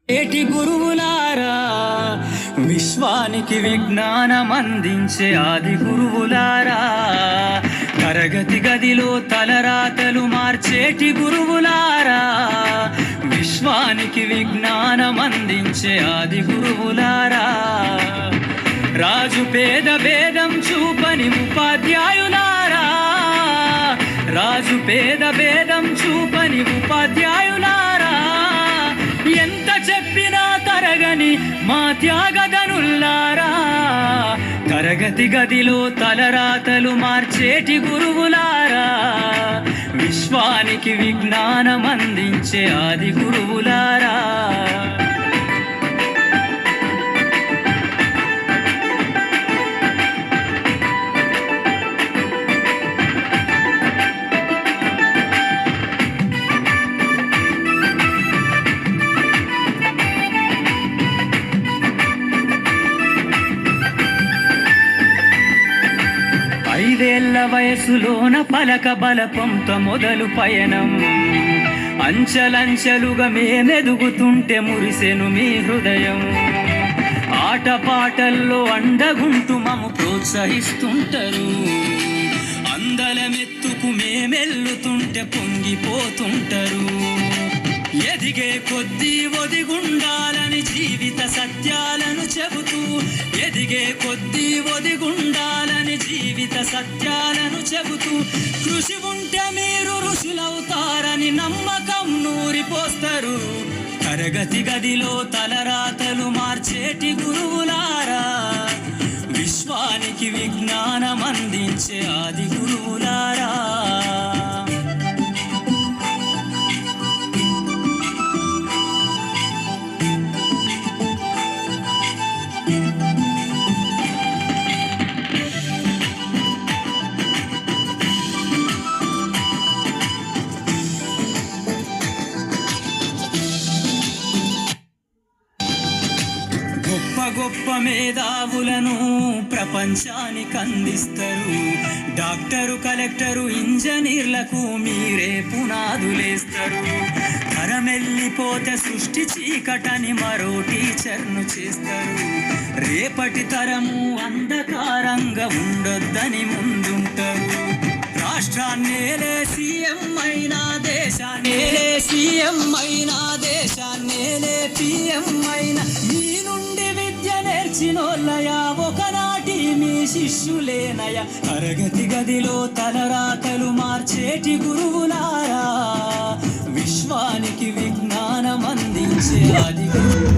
ఏటి గురువులారా, విశ్వానికి విజ్ఞానం అందించే ఆది గురువులారా, తరగతి గదిలో తలరాతలు మార్చేటి గురువులారా, విశ్వానికి విజ్ఞానం అందించే ఆది గురువులారా, రాజు పేద భేదం చూపని ఉపాధ్యాయులారా, రాజు పేద భేదం చూపని ఉపాధ్యాయులారా, ఎంత చెప్పినా తరగని మా త్యాగధనుల్లారా, తరగతి గదిలో తలరాతలు మార్చేటి గురువులారా, విశ్వానికి విజ్ఞానం అందించే ఆది గురువులారా. ఐదేళ్ల వయసులోన పలక బలపంత మొదలు పయనం, అంచలంచెలుగా మేమెదుగుతుంటే మురిసెను మీ హృదయం, ఆటపాటల్లో అండగుంటూ మము ప్రోత్సహిస్తుంటారు, అందలమెత్తుకు మేమెల్లుతుంటే పొంగిపోతుంటారు, ఎదిగే కొద్దీ ఒదిగుండాలని జీవిత సత్యాలను చెబుతూ, ఎదిగే కొద్దీ ఒదిగుండాలని జీవిత సత్యాలను చెబుతూ, కృషి ఉంటే మీరు ఋషులవుతారని నమ్మకం నూరిపోస్తారు, తరగతి గదిలో తలరాతలు మార్చేటి గురువులారా, విశ్వానికి విజ్ఞానం అందించే ఆది గురువులారా. గొప్ప గొప్ప మేధావులను ప్రపంచానికి అందిస్తారు, డాక్టరు కలెక్టరు ఇంజనీర్లకు మీరే పునాదులేస్తారు, తరమెల్లిపోతే సృష్టి చీకటని మరో టీచర్ను చేస్తారు, రేపటి తరము అంధకారంగా ఉండొద్దని ముందుంటారు, రాష్ట్రాన్నేలే సీఎం అయినా దేశాన్నేలే సీఎం అయినా దేశాన్నేలే పిఎం అయినా మీ నుండి విద్య నేర్చినోళ్ళయా, ఒకనాటి మీ శిష్యులేనయ, తరగతి గదిలో తలరాతలు మార్చేటి గురువులారా, విశ్వానికి విజ్ఞానం అందించే ఆది గురువు.